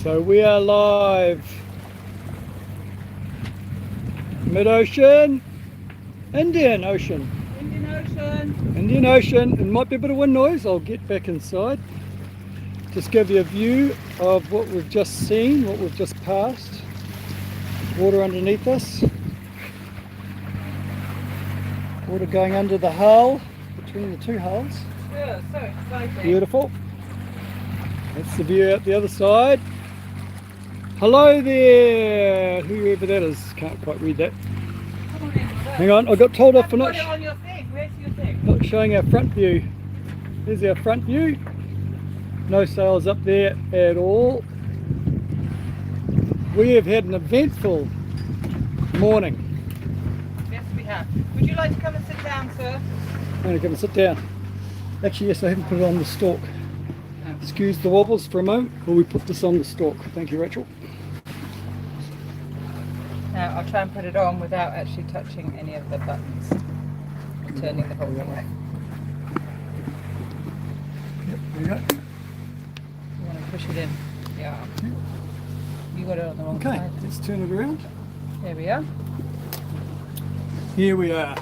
So we are live. Mid-ocean, Indian Ocean. Indian Ocean. Indian Ocean. It might be a bit of wind noise. I'll get back inside. Just give you a view of what we've just seen, what we've just passed. Water underneath us. Water going under the hull, between the two hulls. Yeah, so exciting. Beautiful. That's the view out the other side. Hello there, whoever that is. Can't quite read that. Come on in, Hang on, I got told off for not, Put it on your thing. Where's your thing? not showing our front view. There's our front view. No sails up there at all. We have had an eventful morning. Yes, we have. Would you like to come and sit down, sir? I'm going to come and sit down. Actually, yes, I haven't put it on the stalk. No. Excuse the wobbles for a moment, while we put this on the stalk. Thank you, Rachel. Now, I'll try and put it on without actually touching any of the buttons. Turning the whole thing off. Yep, there you go. You want to push it in? Yeah. You got it on the wrong Okay, side. let's turn it around. There we are. Here we are.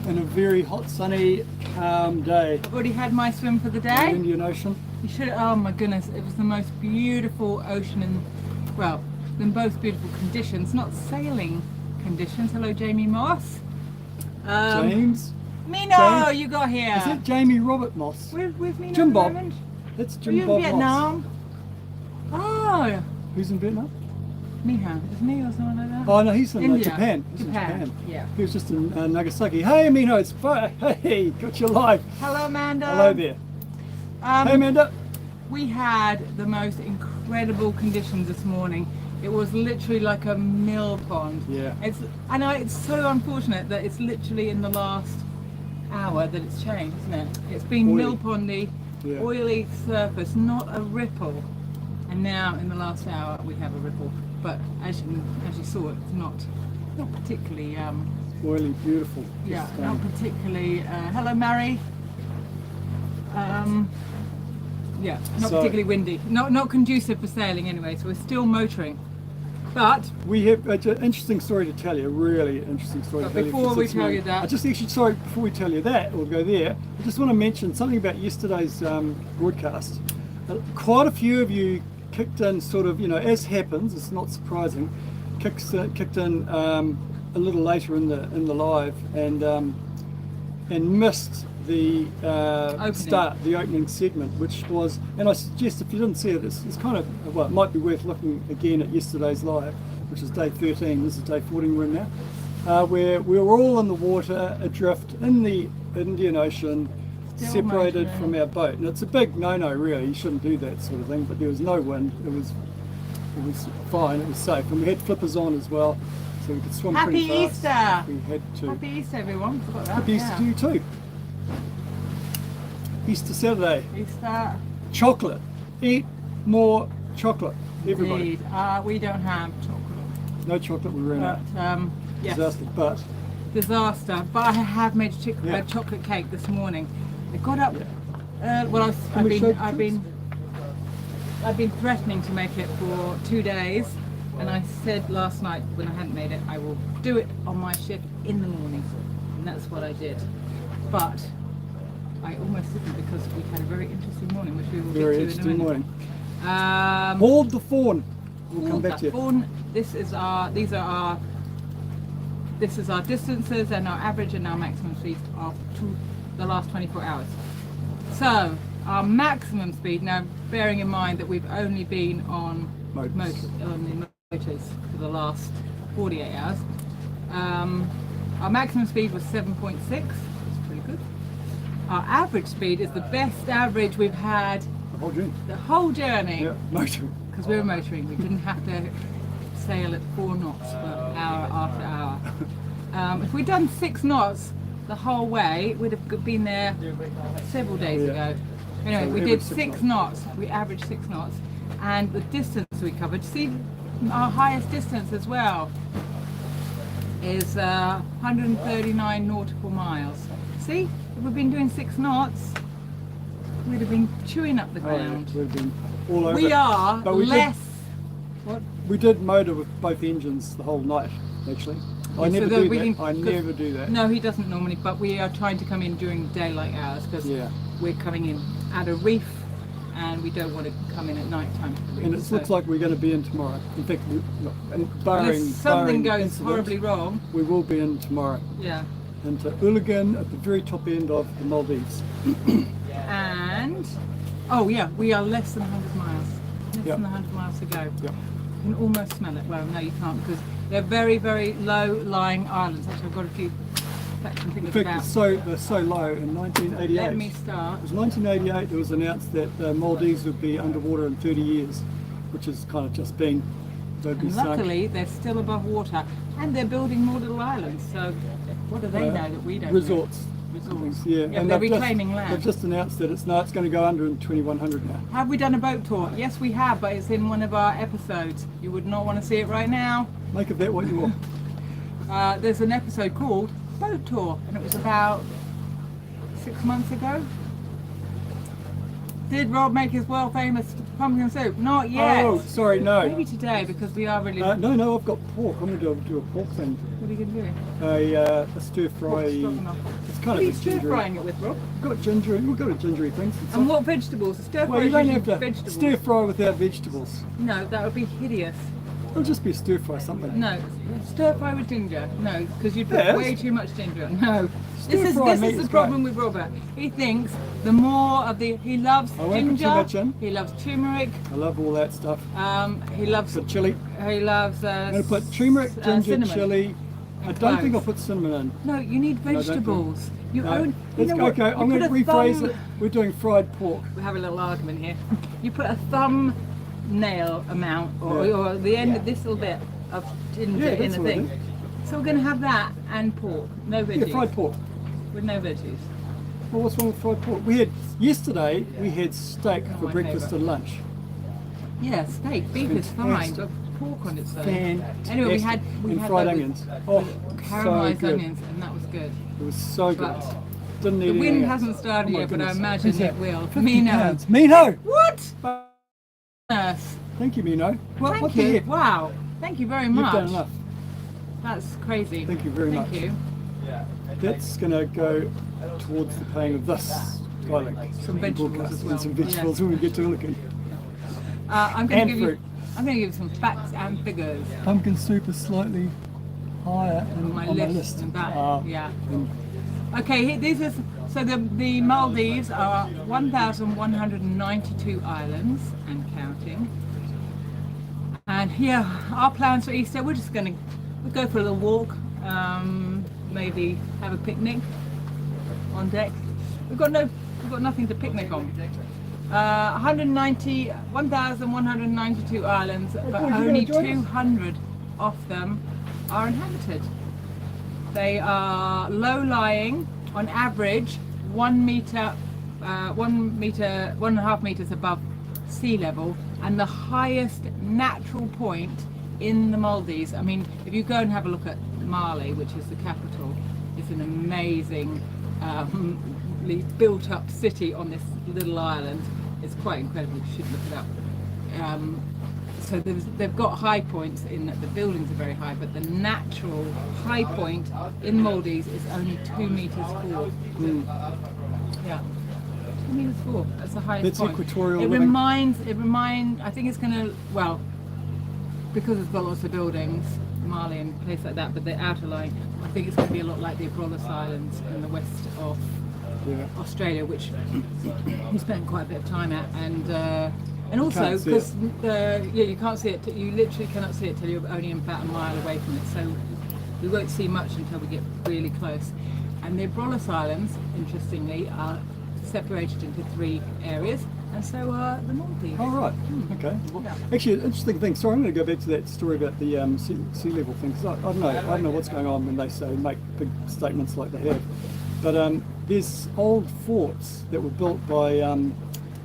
In a very hot, sunny, calm day. I've already had my swim for the in the day. Indian Ocean. You should. Oh my goodness! It was the most beautiful ocean, and well, in both beautiful conditions, not sailing conditions. Hello, Jamie Moss. James. Mino, James? you got here. Is that Jamie Robert Moss? With Mino Jim at the Bob. moment? That's Are Jim you in Bob Moss. Vietnam? Oh, Who's in Vietnam? Miha. Is me or someone like that? Oh no, he's in India. Japan. He's in Japan. Japan. Yeah. He was just in Nagasaki. Hey, Mino, it's fun. Hey, got you live. Hello, Amanda. Hello there. Hey, Amanda. We had the most incredible conditions this morning. It was literally like a mill pond. Yeah. I know it's so unfortunate that it's literally in the last hour that it's changed, isn't it? It's been Oily. mill pondy, Yeah. oily surface, not a ripple. And now in the last hour we have a ripple. But as you saw, it's not particularly Oily, beautiful. yeah, Just, not particularly. Hello, Mary. Yeah, not So- particularly windy. Not conducive for sailing anyway. So we're still motoring. But we have an interesting story to tell you, a really interesting story But to tell you. before we It's tell you that- I just actually, sorry, before we tell you that, we'll go there, I just want to mention something about yesterday's broadcast. Quite a few of you kicked in sort of, as happens, it's not surprising, kicked in a little later in the live and missed the the opening segment, which was, and I suggest if you didn't see it, it's kind of, well, it might be worth looking again at yesterday's live, which is day 13. This is day 14 we're in now, where we were all in the water adrift in the Indian Ocean, Still separated motoring. from our boat. And it's a big no-no really, you shouldn't do that sort of thing, but there was no wind, it was fine, it was safe, and we had flippers on as well, so we could swim pretty Happy fast. Easter! We had to. Happy Easter, everyone. Forgot that. Happy Easter to you too. Easter Saturday. Easter. Chocolate. Eat more chocolate. Everybody. Indeed. We don't have chocolate. No chocolate, we ran out. But yes. Disaster. But Disaster. But I have made Yeah. a chocolate cake this morning. I got up. Well, Can we show I've been threatening to make it for 2 days, and I said last night when I hadn't made it, I will do it on my shift in the morning, and that's what I did. But I almost didn't because we had a very interesting morning, which we will very get to interesting in a morning. minute. Hold the phone. We'll come back to you. Fawn, this is our distances and our average and our maximum speed of the last 24 hours. So our maximum speed, now bearing in mind that we've only been on Motors. motors for the last 48 hours, our maximum speed was 7.6. That's pretty good. Our average speed is the best average we've had The whole journey. the whole journey. Yeah, motor. Because we were motoring, we didn't have to sail at 4 knots for hour after hour. If we'd done 6 knots the whole way, we'd have been there several days Yeah. ago. Anyway, So we every did 6 6 knots, we averaged 6 knots, and the distance we covered, see our highest distance as well, is 139 nautical miles. See, if we'd been doing 6 knots, we'd have been chewing up the Oh, yeah, ground. we've been all over. We are But we less. What? We did motor with both engines the whole night, actually. I Yeah, so never that do we that. can- I never do that. No, he doesn't normally, but we are trying to come in during daylight hours because Yeah. we're coming in at a reef and we don't want to come in at night time. to the reef, And it so looks like we're going to be in tomorrow. In fact, barring, unless something barring goes incident, horribly wrong, we will be in tomorrow. yeah. Into Ulugan at the very top end of the Maldives. And oh yeah, we are less than 100 miles. Less Yep. than 100 miles to go. Yep. You can almost smell it. Well, no, you can't because they're very, very low-lying islands. Actually, I've got a few facts and In figures fact, about. they're so low in 1988. Let me start. It was 1988 it was announced that the Maldives would be underwater in 30 years, which has kind of just been, they'd be And sunk. luckily, they're still above water, and they're building more little islands. So, what do they know that we don't? Resorts. Know? Resorts. Yeah, And they're they've just- reclaiming land. They've just announced that it's going to go under in 2100 now. Have we done a boat tour? Yes, we have, but it's in one of our episodes. You would not want to see it right now. Make of that what you will. There's an episode called Boat Tour, and it was about 6 months ago. Did Rob make his world famous pumpkin soup? Not yet. Oh, sorry, no. Maybe today because we are really. No, I've got pork. I'm going to do a pork thing. What are you going to do? A stir fry. Pork stroganoff. It's What kind are you of a stir gingery. frying it with, Rob? We've got a gingery thing. And what vegetables? Stir fry Well, you don't have to vegetables. stir fry without vegetables. No, that would be hideous. It'll just be a stir fry something. No, stir fry with ginger. No, because you'd put Yes. way too much ginger. No, Stir this fry is meat the is problem with Robert. He thinks the more of he loves I won't put too ginger. much in. He loves turmeric. I love all that stuff. He loves But chili. he loves. I'm going to put turmeric, ginger, cinnamon. chili. I And don't think I'll cloves. put cinnamon in. No, you need No, don't vegetables. You No. own. You Let's know go, what? okay, You I'm going to put a rephrase thumb- it. We're doing fried pork. We have a little argument here. You put a thumb nail amount or, Yeah. or the end of this little bit of ginger Yeah, in that's the what I thing. do. So we're going to have that and pork. No veggies. Yeah, fried pork. With no veggies. Well, what's wrong with fried pork? Yesterday we had steak for my breakfast favourite. and lunch. Yeah, steak. Beef is fine, Fantastic. but pork on its own. Fantastic. Anyway, we had and that fried with onions. Oh, caramelized so good. onions, and that was good. It was so good. But Didn't need the wind anything else. hasn't started Oh my yet, but I goodness. imagine Who's it that? will. 50 Mino. pounds. Mino! What? Nurse. Thank you, Mino. What Thank the you. heck? Wow. Thank you very You've much. done enough. That's crazy. Thank you very much. Thank you. That's going to go towards the paying of this garlic. Some vegetables broadcast, as and well. some vegetables Yes. when we get to Ulugan. I'm going And to give fruit. you. I'm going to give you some facts and figures Pumpkin soup is slightly higher on my on my list. list. And that, Ah, yeah. and Okay, these are so the Maldives are 1,192 islands and counting. And here, our plans for Easter, we'll go for a little walk, maybe have a picnic on deck. We've got nothing to picnic on. 1,192 islands, but boy, you only gonna join us? 200 of them are inhabited. They are low-lying, on average 1.5 meters above sea level, and the highest natural point in the Maldives. I mean, if you go and have a look at Mali, which is the capital, it's an amazing built-up city on this little island. It's quite incredible. You should look it up. So they've got high points in that the buildings are very high, but the natural high point in Maldives is only 2 meters tall. Yeah, 2 meters tall. That's the highest That's point. equatorial It living. reminds. I think it's going to. Well, because it's got lots of buildings, Mali and places like that, but the outer line, I think it's going to be a lot like the Abrolhos Islands in the west of yeah. Australia, which we spent quite a bit of time at, and also can't see because you can't see it. You literally cannot see it till you're only about a mile away from it. So we won't see much until we get really close. And the Abrolhos Islands, interestingly, are separated into 3 areas, and so are the Maldives. Oh, right. Okay. Well, Yeah. actually, an interesting thing. Sorry, I'm going to go back to that story about the sea level thing, because I don't know what's going on when they make big statements like they have. But there's old forts that were built by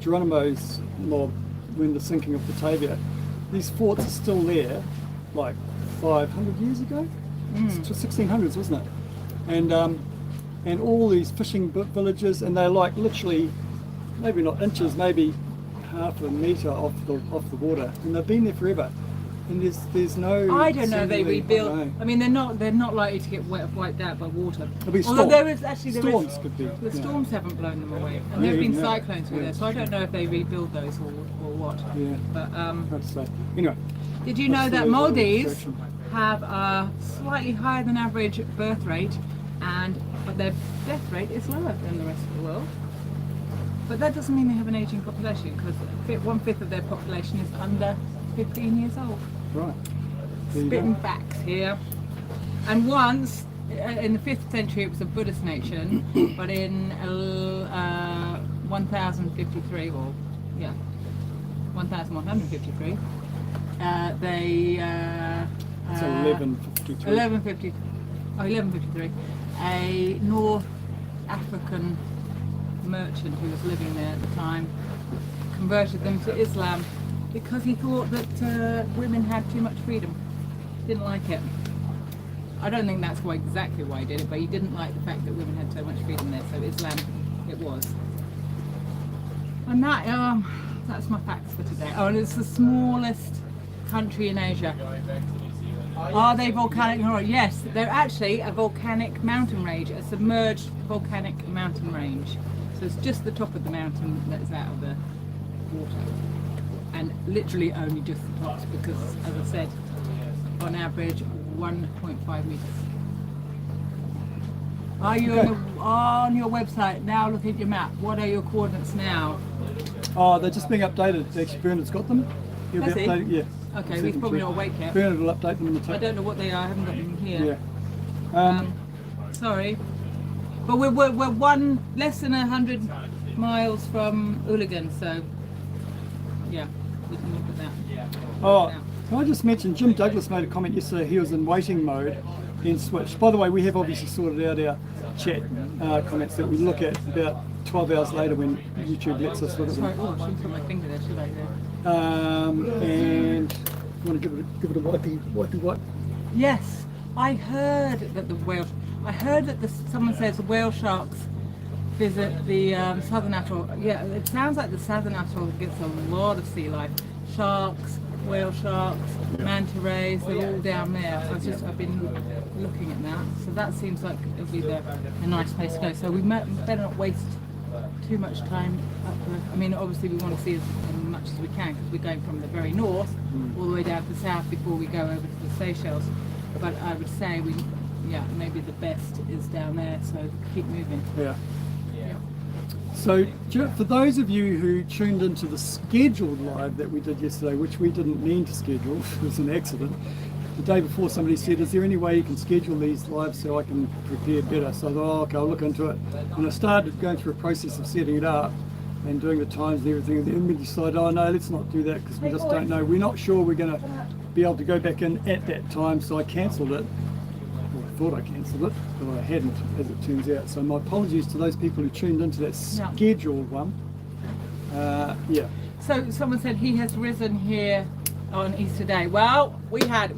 Geronimo's mob when the sinking of Batavia. These forts are still there, like 500 years ago. It's 1600s, wasn't it? And all these fishing villages, and they're like literally, maybe not inches, maybe half a metre off the water, and they've been there forever. And there's no. I don't know if they seemingly- rebuild. no. I mean, they're not likely to get wiped out by water. There'll be Although storms. storms Could be. the storms haven't blown them away, and Yeah, there have been even that. cyclones through Yeah. there. So I don't know if they rebuild those or what. Yeah. But That's so. Anyway. did you know that's that the Maldives distraction. have a slightly higher than average birth rate, but their death rate is lower than the rest of the world? But that doesn't mean they have an aging population, because 1/5 of their population is under 15 years old. Right. There you Spitting go. facts here. And once, in the 5th century, it was a Buddhist nation, but in 1053, 1153, they... It's 11:53. 1153, a North African merchant who was living there at the time converted them to Islam because he thought that women had too much freedom. Didn't like it. I don't think that's exactly why he did it, but he didn't like the fact that women had so much freedom there, so Islam it was. And that's my facts for today. Oh, and it's the smallest country in Asia. Are they volcanic? Yes, they're actually a volcanic mountain range, a submerged volcanic mountain range. So it's just the top of the mountain that is out of the water. And literally only just the tops, because, as I said, on average 1.5 meters. Are you on your website now? Look at your map. What are your coordinates now? Oh, they're just being updated. Actually, Bernard's got them. He'll be Has he? updating. Yeah. Okay, he's probably not awake yet. Bernard will update them in the I tape. don't know what they are. I haven't got them here. Yeah. Sorry, but we're less than 100 miles from Ulugan, so yeah, we can look at that. Oh, Now. can I just mention, Jim Douglas made a comment yesterday. He was in waiting mode, then switched. By the way, we have obviously sorted out our chat comments that we look at about 12 hours later when YouTube lets us look at Sorry, them. oh, I shouldn't put my finger there, should I? There. And you want to give it a wipey wipe. Yes, I heard that someone says the whale sharks visit the southern atoll. Yeah, it sounds like the southern atoll gets a lot of sea life. Sharks, whale sharks, manta rays, they're all down there. So I've been looking at that. So that seems like it'll be a nice place to go. So we better not waste too much time up there. I mean, obviously we want to see as much as we can, because we're going from the very north all the way down to the south before we go over to the Seychelles. But I would say maybe the best is down there, so keep moving. Yeah. So for those of you who tuned into the scheduled live that we did yesterday, which we didn't mean to schedule, it was an accident. The day before, somebody said, is there any way you can schedule these lives so I can prepare better? So I thought, oh, okay, I'll look into it. And I started going through a process of setting it up and doing the times and everything. And then we decided, oh no, let's not do that, because we just don't know. We're not sure we're going to be able to go back in at that time. So I cancelled it. Well, I thought I cancelled it, but I hadn't, as it turns out. So my apologies to those people who tuned into that scheduled one. Yeah. So someone said he has risen here on Easter Day. Well, we had a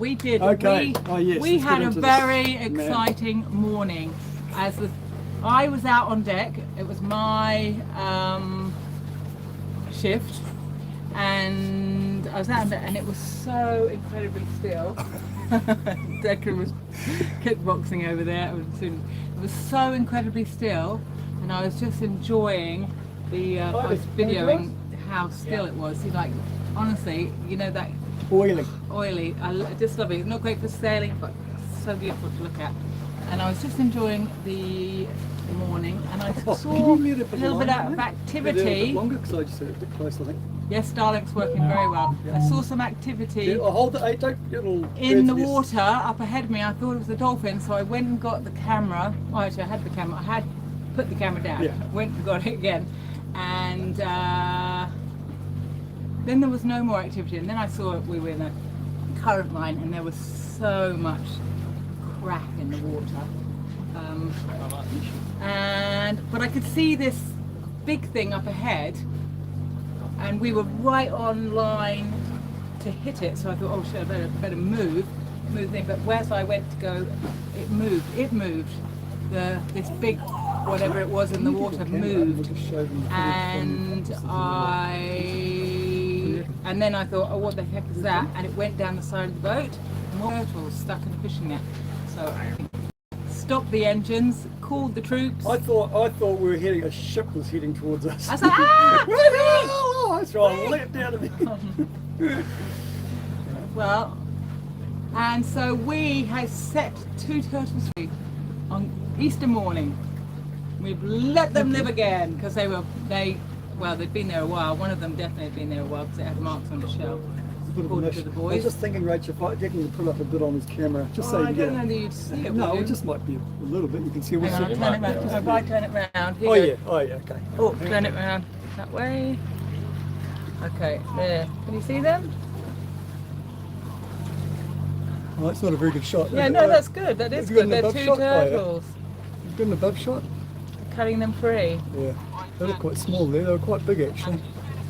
very exciting morning. I was out on deck. It was my shift, and I was out on deck, and it was so incredibly still. Declan was kickboxing over there. It was so incredibly still, and I was just enjoying I was videoing how still it was. Honestly, that oily. I just love it. It's not great for sailing, but so beautiful to look at. And I was just enjoying the morning, and I saw a little bit of activity. A bit longer, because I just had it a bit close, I think. Yes, Starlink's working very well. I saw some activity I'll hold the in the water up ahead of me. I thought it was a dolphin, so I went and got the camera. Well, actually, I had the camera. I had put the camera down. Yeah. Went and got it again, and then there was no more activity. And then I saw we were in a current line, and there was so much crap in the water. But I could see this big thing up ahead, and we were right on line to hit it. So I thought, oh shit, I better move thing. But whereas I went to go, it moved. This big whatever it was in the water moved, and I And then I thought, oh, what the heck is that? And it went down the side of the boat. More turtles stuck in a fishing net. So I stopped the engines, called the troops. I thought we were heading. A ship was heading towards us. I was like, ah! That's right. I leapt out of it. Well, and so we had set 2 turtles free on Easter morning. We've let them live again because they'd been there a while. One of them definitely had been there a while because it had marks on the shell. According to the I was boys. just thinking, Rachel, if Declan can put up a bit on his camera, just so I you don't get know that you'd see it. No, would it you? just might be a little bit. You can see what's Hang on, it. turn it around. Just if I turn it round. Here Oh you yeah, go. oh yeah, okay. Oh, turn it round that way. Okay, there. Can you see them? Oh, that's not a very good shot. Yeah, no, that's good. That is Have you got good. an They're above 2 shot? Oh, yeah. turtles. You've got an above shot? Cutting them free. Yeah. They look quite small there. They were quite big actually.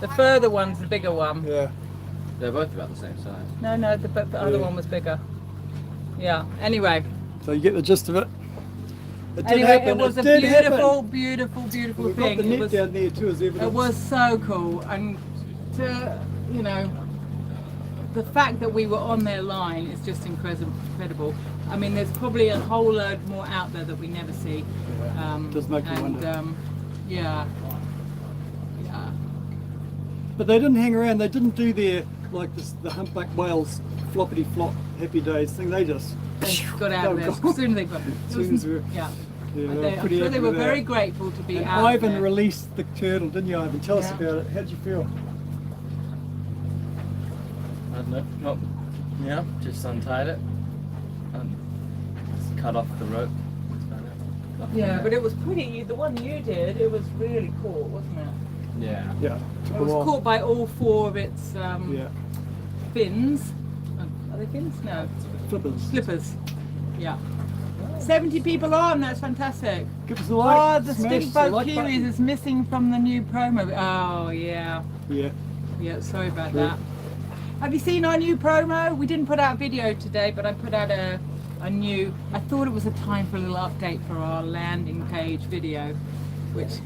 The further one's the bigger one. Yeah. They're both about the same size. No, the other one was bigger. Yeah. Anyway. So you get the gist of it. It did Anyway, happen. it was a did beautiful, happen. beautiful, beautiful We've got thing. the net It was, down there too as evidence. it was so cool, and to the fact that we were on their line is just incredible. I mean, there's probably a whole load more out there that we never see. Yeah, does make you wonder. Yeah. But they didn't hang around. They didn't do their the humpback whales floppity flop happy days thing. They just Got out of there as soon as they got. As soon as we were, Yeah. yeah, I'm they were pretty sure they happy were with that. very grateful to be And out Ivan there. released the turtle, didn't you, Ivan? Tell us Yeah. about it. How did you feel? I don't know. Well, yeah, just untied it and just cut off the rope. That's about it. Nothing Yeah, there. but it was pretty. The one you did, it was really cool, wasn't it? Yeah. Yeah. It was caught by all 4 of its Yeah. fins. Are they fins? No, Flippers. flippers. Yeah. 70 people on. That's fantastic. Give us a like. Oh, the smash stink boat like Kiwis button. is missing from the new promo. Oh yeah. Yeah. Yeah. Sorry about True. that. Have you seen our new promo? We didn't put out a video today, but I put out a new. I thought it was a time for a little update for our landing page video, which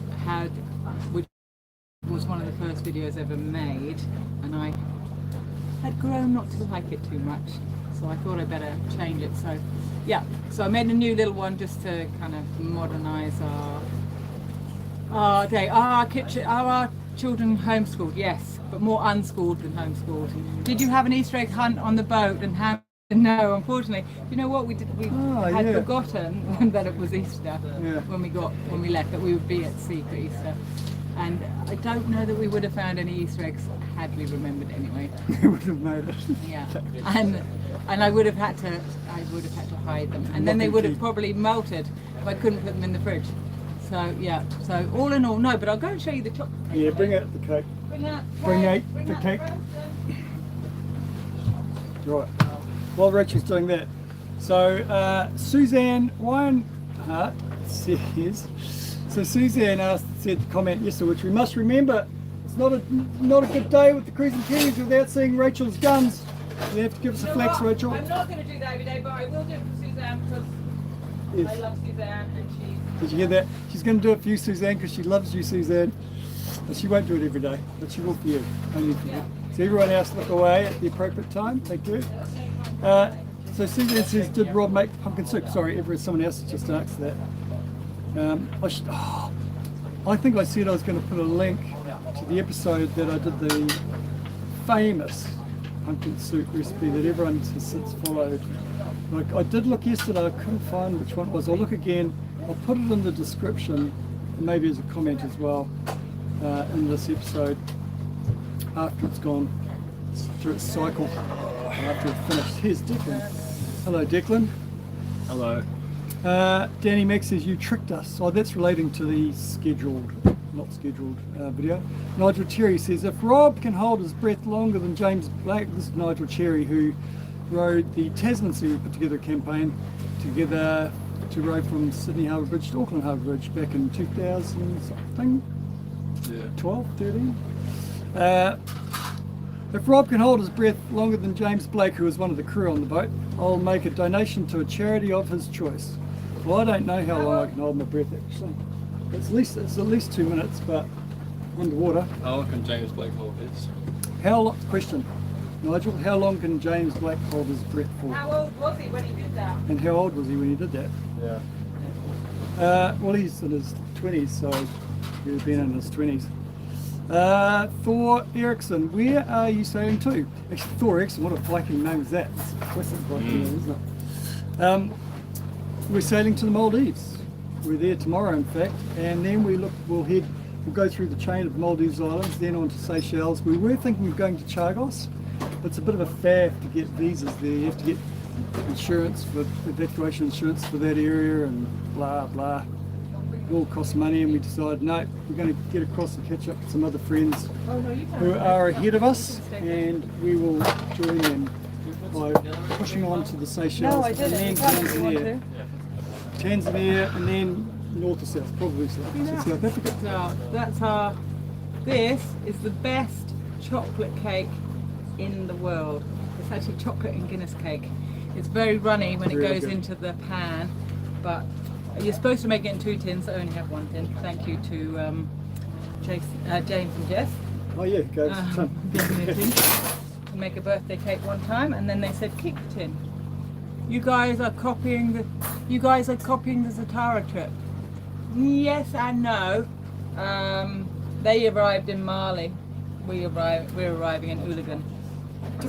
was one of the first videos ever made, and I had grown not to like it too much, so I thought I'd better change it. So yeah, so I made a new little one just to kind of modernise our day. Our kitchen, our children homeschooled, yes, but more unschooled than homeschooled. Did you have an Easter egg hunt on the boat and how? No, unfortunately. You know what we did? We had yeah. forgotten that it was Easter Yeah. when we left, that we would be at sea for Easter. And I don't know that we would have found any Easter eggs had we remembered anyway. We would have made it. Yeah, and I would have had to hide them, and then they would have Lucky. probably melted if I couldn't put them in the fridge. So yeah, so all in all, no. But I'll go and show you the chocolate. Yeah, bring out the cake. Bring out the cake. Right. While Rachel's doing that, so Suzanne Weinhardt says. So Suzanne said the comment yesterday, which we must remember. It's not a good day with the cruising Kiwis without seeing Rachel's guns. You have to give us a flex, Rachel. I'm not going to do that every day, but I will do it for Suzanne because Yes. I love Suzanne and she. Did you hear that? She's going to do it for you, Suzanne, because she loves you, Suzanne. And she won't do it every day, but she will for you. Only for you. So everyone else look away at the appropriate time. Thank you. So Suzanne says, did Rob make pumpkin soup? Sorry, someone else has just asked that. I think I said I was going to put a link to the episode that I did the famous pumpkin soup recipe that everyone has since followed. Like, I did look yesterday, I couldn't find which one it was. I'll look again. I'll put it in the description, and maybe as a comment as well, in this episode after it's gone through its cycle, after it's finished. Here's Declan. Hello, Declan. Hello. Danny Max says you tricked us. Oh, that's relating to the not scheduled video. Nigel Cherry says if Rob can hold his breath longer than James Blake, this is Nigel Cherry who rowed the Tasman Sea. We put together a campaign together to row from Sydney Harbour Bridge to Auckland Harbour Bridge back in 2000 something, 12, 13. If Rob can hold his breath longer than James Blake, who was one of the crew on the boat, I'll make a donation to a charity of his choice. Well, I don't know how long I can hold my breath actually. It's at least 2 minutes, but underwater. How long can James Blake hold his? Question, Nigel, how long can James Black hold his breath for? How old was he when he did that? And how old was he when he did that? Yeah. Well, he's in his 20s, so he'd have been in his 20s. Thor Eriksson, where are you sailing to? Actually, Thor Eriksson, what a Viking name is that? It's a classic Viking name, isn't it? We're sailing to the Maldives. We're there tomorrow, in fact, and then we'll go through the chain of Maldives Islands, then on to Seychelles. We were thinking of going to Chagos, but it's a bit of a faff to get visas there. You have to get insurance, for evacuation insurance for that area, and blah blah. It all costs money, and we decided no, we're going to get across and catch up with some other friends who are ahead of us, and we will join them by pushing on to the Seychelles and then Tanzania, and then north to south, probably to South Africa. So this is the best chocolate cake in the world. It's actually chocolate and Guinness cake. It's very runny when it goes into the pan, but you're supposed to make it in 2 tins. I only have 1 tin. Thank you to James and Jess. Oh yeah, go. Giving me a tin to make a birthday cake one time, and then they said keep the tin. You guys are copying the Zatara trip. Yes and no. They arrived in Mali. We're arriving in Ulagan.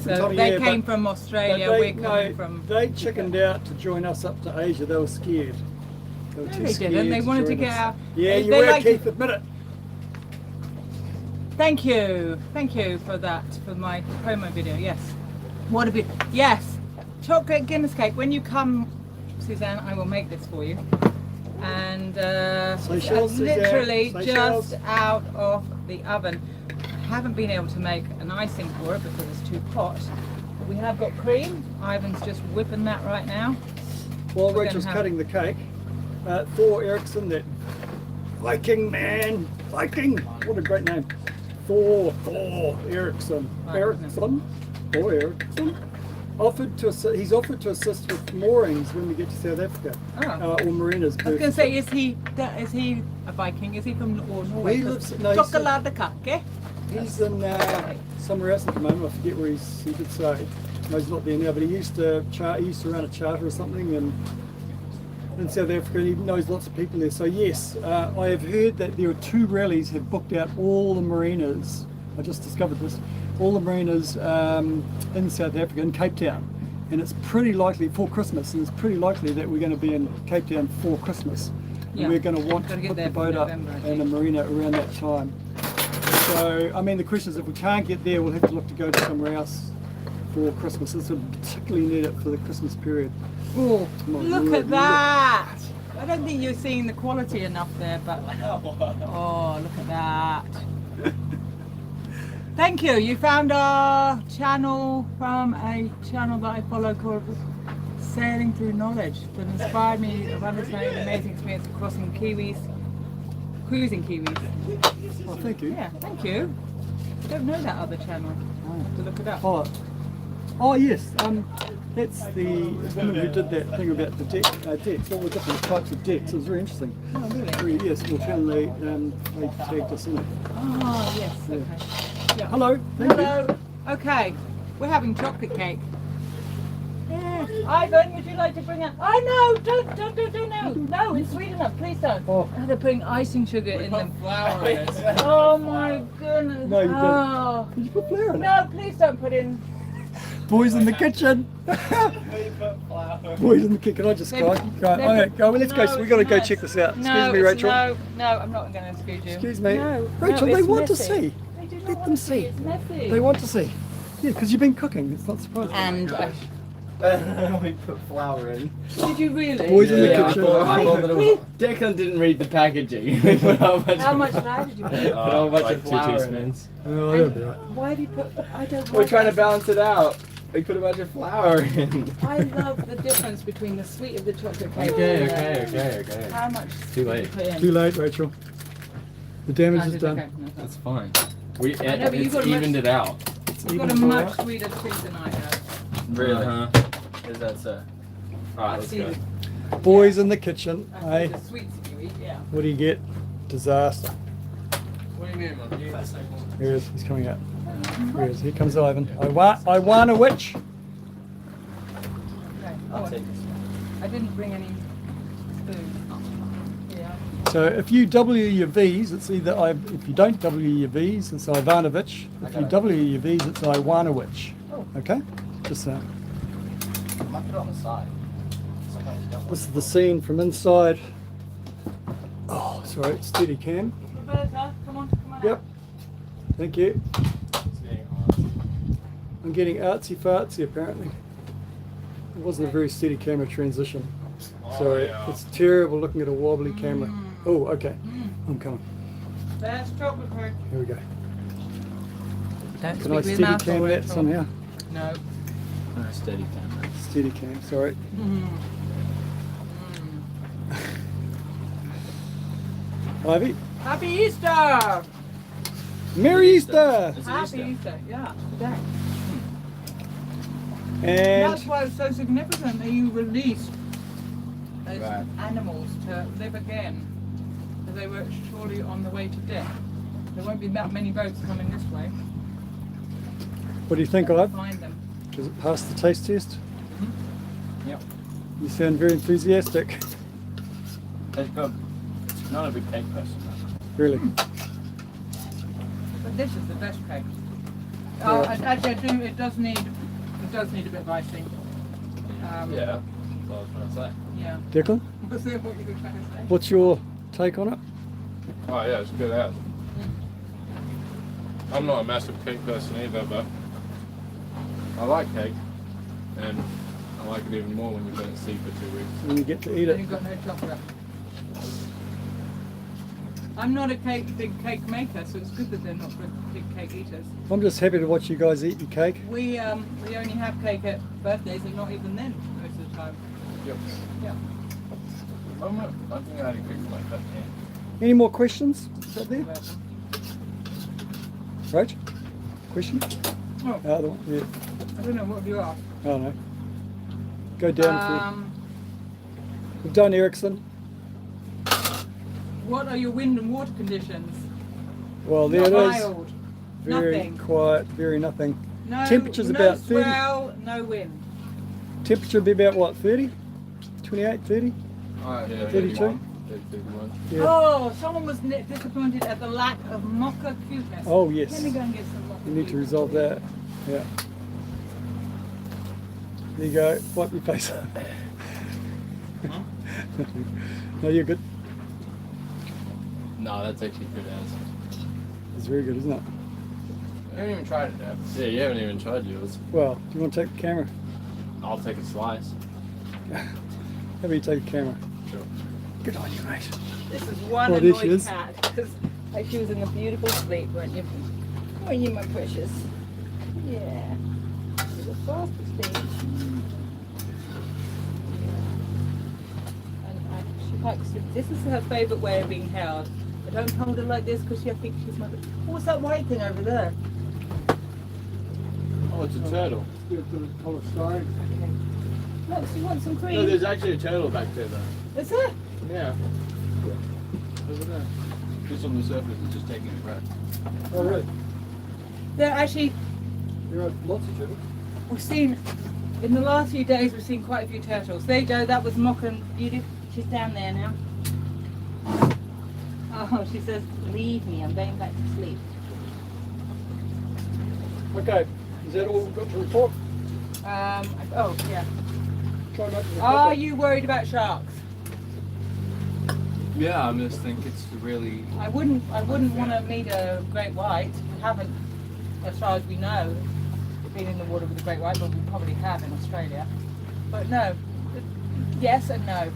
So they came from Australia. We're coming from. They chickened out to join us up to Asia. They were scared. They were No, they didn't. They wanted to get out. Yeah, you were, Keith. Admit it. Thank you for that, for my promo video. Yes. What a bit. Yes. Chocolate Guinness cake. When you come, Suzanne, I will make this for you. And literally just out of the oven. I haven't been able to make an icing for it because it's too hot. But we have got cream. Ivan's just whipping that right now. While Rachel's cutting the cake, Thor Eriksson, that Viking man, Viking, what a great name. Thor Eriksson. Thor Eriksson. He's offered to assist with moorings when we get to South Africa, or marinas. I was going to say, is he a Viking? Is he from Norway? He lives. He's in somewhere else at the moment. I forget where he did say. No, he's not there now. But he used to run a charter or something, and in South Africa, and he knows lots of people there. So yes, I have heard that there are 2 rallies have booked out all the marinas. I just discovered this. All the marinas in South Africa, in Cape Town, and it's pretty likely for Christmas, and it's pretty likely that we're going to be in Cape Town for Christmas. Yeah. And we're going to want to put the boat up in a marina around that time. So, I mean, the question is, if we can't get there, we'll have to look to go to somewhere else for Christmas. This would particularly need it for the Christmas period. Oh, look at that! I don't think you're seeing the quality enough there, but oh, look at that! Thank you. You found our channel from a channel that I follow called Sailing Through Knowledge, that inspired me of understanding the amazing experience of crossing Kiwis, cruising Kiwis. Oh, thank you. Yeah, thank you. I don't know that other channel. I have to look it up. Oh yes. That's the woman who did that thing about the decks, all the different types of decks. It was very interesting. Oh, really? Very, yes, well, channel they tagged us in it. Oh, yes. Yeah. Okay. Yeah. Hello. Thank you. Okay, we're having chocolate cake. Yes. Ivan, would you like to bring out? Oh no! Don't! No, it's sweet enough. Please don't. Oh. They're putting icing sugar in them. Flour in it. Oh my goodness! No, you don't. Did you put flour in it? No, please don't put in. Boys in the kitchen. Boys in the kitchen. Can I just go? Okay, go. Let's go. So we got to go check this out. Excuse me, Rachel. No, I'm not going to excuse you. Excuse me. No, Rachel, no, they want to messy. see. They do not Let want them to see. It's messy. They want to see. Yeah, because you've been cooking. It's not surprising. And We put flour in. did you really? Boys in the Yeah, kitchen. I thought that it was- Declan didn't read the packaging. We put a bunch How of- much flour did you put? Put a whole bunch of Like flour 2 in it. teaspoons. Oh, that'll be right. Why do you put? I don't. We're want trying to that. balance it out. We put a bunch of flour in. I love the difference between the sweet of the chocolate cake. Okay. How much? Too did late. you put in? Too late, Rachel. The damage is it's done. okay. No, That's fine. We I know, but you've it's got a evened it out. It's You've got a even much more. sweeter treat than I have. Really? Uh-huh. Is that so? I've Alright, let's seen go. it. Boys in the kitchen. That's Hey, the sweets you eat, yeah. what do you get? Disaster. What do you mean, man? Here he is. He's coming out. Here he is. Here comes Ivan. I want a witch. Okay. I'll Oh, take this one. I didn't bring any food. Yeah. So if you W your V's, it's either if you don't W your V's, it's Ivanovich. If you W your V's, it's Iwanowicz. Oh. Okay? Just I might put it on the side. Sometimes you don't want this is the scene from inside. Oh, sorry, steady cam. Roberta, come on Yep. out. Thank you. It's getting hard. I'm getting artsy fartsy apparently. It wasn't a very steady camera transition. Sorry, it's terrible looking at a wobbly camera. Oh, okay. I'm coming. That's chocolate cake. Here we go. Don't Can I steady cam that somehow? No. Steady camera. Steady cam, sorry. Ivy, Happy Easter! Merry Easter! Is it Happy Easter? Easter, yeah, today. And That's why it's so significant that you released those Right. animals to live again. Because they were surely on the way to death. There won't be that many boats coming this way. what do you think, Ive? Find them. Does it pass the taste test? Yep. You sound very enthusiastic. It's good. Not a big cake person. Really? But this is the best cake. Yeah. Oh, actually, it does need a bit of icing. Yeah. That's what I was trying to say. Yeah. Declan, Was that what you were trying to say? what's your take on it? Oh yeah, it's good as. I'm not a massive cake person either, but I like cake, and I like it even more when you've been at sea for 2 weeks. When you get to eat And it. you've got no chocolate. I'm not a big cake maker, so it's good that they're not big cake eaters. I'm just happy to watch you guys eat your cake. We only have cake at birthdays, and not even then most of the time. Yep. Yeah. I think I had a cake like that. Yeah. Any more questions? Is that there? Right? Question? Oh, Other one? Yeah. I don't know what you are. Oh no. Go down for. We've done Ericsson. What are your wind and water conditions? Well, there Not it is. wild. Very Nothing. quiet, very nothing. No, Temperature's no about 30. swell, no wind. Temperature would be about what, 30? 28, 30? Yeah, 32? 31. Yeah. Oh, someone was disappointed at the lack of mocha cuteness. Oh, yes. Let me go and get some mocha. You need to resolve that. Yeah. There you go. Wipe your face. No, you're good. No, that's actually good as. It's very good, isn't it? You haven't even tried it, Dad. Yeah, you haven't even tried yours. Well, do you want to take the camera? I'll take a slice. How about you take the camera? Sure. Good on you, mate. This is one Oh, there she annoyed is. cat. Because she was in a beautiful sleep, weren't you? Weren't you, my precious? Yeah. She's a fast asleep. And she likes to, this is her favourite way of being held. I don't hold her like this because I think she's my... What's that white thing over there? Oh, it's a turtle. Okay. Look, she wants some No, cream. there's actually a turtle back there, though. Is there? Yeah. Over there. Just on the surface, it's just taking a breath. Oh, really? There actually, There are lots of turtles. we've seen, in the last few days, we've seen quite a few turtles. There you go, that was Mocha and Beauty. She's down there now. Oh, she says, leave me, I'm going back to sleep. Okay. Is that all we've got to report? Oh, yeah. Try not to Are you worried about sharks? Yeah, I just think it's really. I wouldn't want to meet a great white. We haven't, as far as we know, been in the water with a great white, but we probably have in Australia. But no, yes and no.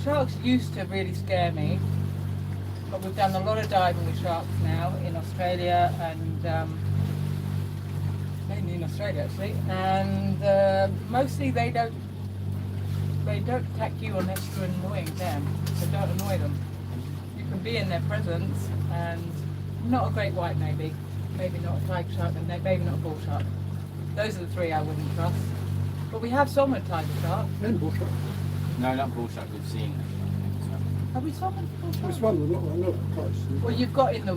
Sharks used to really scare me, but we've done a lot of diving with sharks now in Australia and mainly in Australia actually, and mostly they don't attack you unless you're annoying them, so don't annoy them. You can be in their presence and not a great white maybe not a tiger shark and maybe not a bull shark. Those are the three I wouldn't trust. But we have some with tiger shark. And bullshit. No, not bull shark, we've seen. Have we swum in bull This sharks? one, we're not close. Well, you've got in the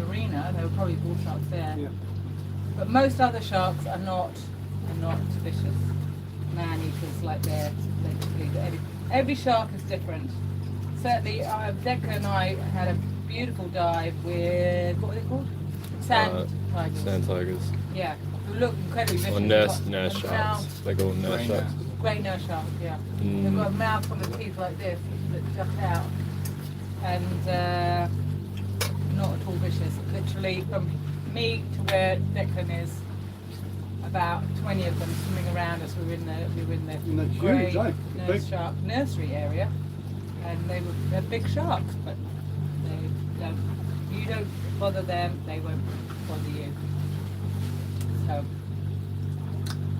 marina. There were probably bull sharks there. Yeah. But most other sharks are not vicious man eaters like they're literally. Every shark is different. Certainly, Declan and I had a beautiful dive with what were they called? Sand tigers. Sand tigers. Yeah, who look incredibly vicious. Or nurse sharks. They call them nurse sharks. Great nurse sharks, yeah. They've got a mouth full of teeth like this that jut out, and not at all vicious. Literally, from me to where Declan is, about 20 of them swimming around us. We were in the that's grey huge, eh? nurse Big. shark nursery area, and they're big sharks, but you don't bother them, they won't bother you. So,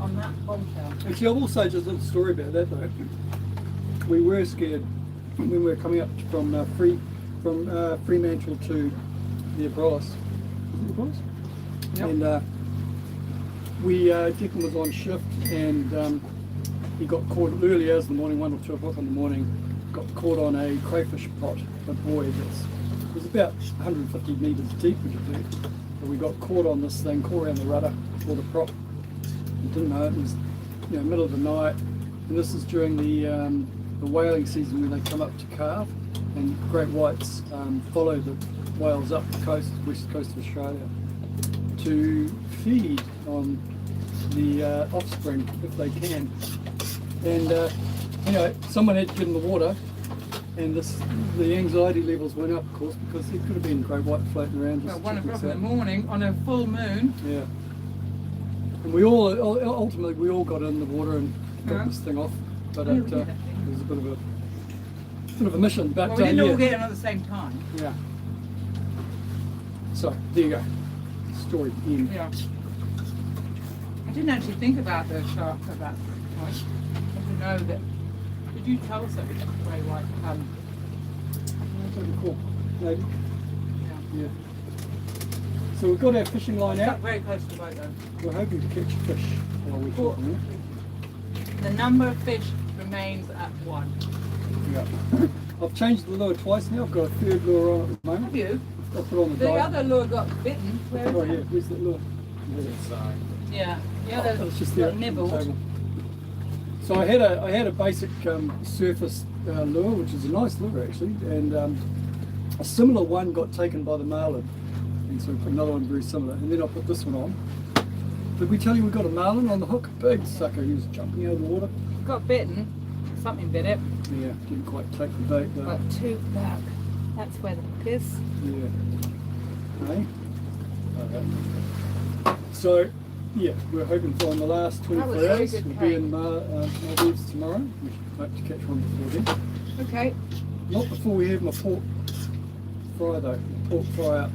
on that bombshell. Actually, I will say just a little story about that though. We were scared when we were coming up from Fremantle to the Barbados. Yep. And Declan was on shift, and he got caught early hours in the morning, 1 or 2 o'clock in the morning. Got caught on a crayfish pot, a buoy it was about 150 metres deep, would you believe? But we got caught on this thing, caught around the rudder or the prop. We didn't know it was, middle of the night, and this is during the whaling season when they come up to calve, and great whites follow the whales up the coast, west coast of Australia, to feed on the offspring if they can. And someone had to get in the water, and the anxiety levels went up, of course, because it could have been great white floating around. Well, Just 1 checking o'clock us in the out. morning on a full moon. Yeah. And we all ultimately got in the water and got Yeah. this thing off, but Oh, it yeah. was a bit of a mission. But Well, we didn't all yeah. get in at the same time. Yeah. So there you go. Story end. Yeah. I didn't actually think about the shark at that point. I didn't know that. Did you tell us that it was grey white? I don't recall. Maybe. Yeah. Yeah. So we've got our fishing line Stuck out. very close to the boat though. We're hoping to catch fish while we're Cool. talking. The number of fish remains at 1. Yeah. I've changed the lure twice now. I've got a third lure on at the moment. Have you? I'll put on the The dive. other lure got bitten. Where is Oh it? yeah, where's that lure? Inside. Yeah. The other It's just there got at the nibbled. table. So I had a basic surface lure, which is a nice lure actually, and a similar one got taken by the marlin, and so we put another one very similar, and then I put this one on. Did we tell you we got a marlin on the hook? Big sucker, he was jumping out of the water. Got bitten. Something bit it. Yeah, didn't quite take the bait though. But look. That's where the hook is. Yeah. Hey? Okay. So, yeah, we're hoping for on the last That 24 was very hours. good We'll cake. be in Maldives tomorrow. We hope to catch one before then. Okay. Not before we have my pork fry though. Pork fry up.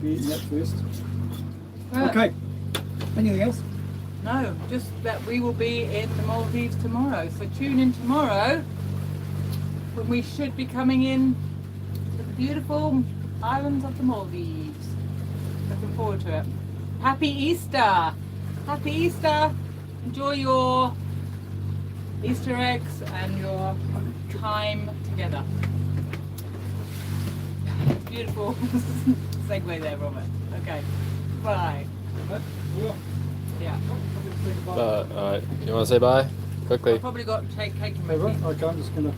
Be eating that first. Okay. Anything else? No, just that we will be in the Maldives tomorrow. So tune in tomorrow when we should be coming in to the beautiful islands of the Maldives. Looking forward to it. Happy Easter! Happy Easter! Enjoy your Easter eggs and your time together. Beautiful segue there, Robert. Okay. Bye. Yeah. Alright, you want to say bye? Quickly. I've probably got to take cake in my Over. teeth. Okay, I'm just going to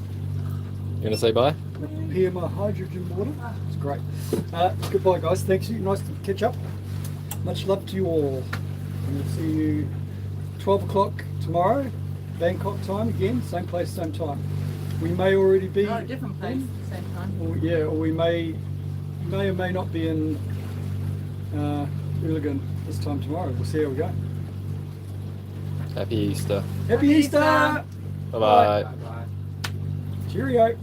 You want to say bye? prepare my hydrogen water. It's great. Goodbye, guys. Thanks. Nice to catch up. Much love to you all. And we'll see you 12 o'clock tomorrow, Bangkok time again. Same place, same time. We may already be. No, a different place at the same time. Or, yeah, or we may or may not be in Ulligan this time tomorrow. We'll see how we go. Happy Easter. Happy Easter! Easter! Bye bye. Cheerio!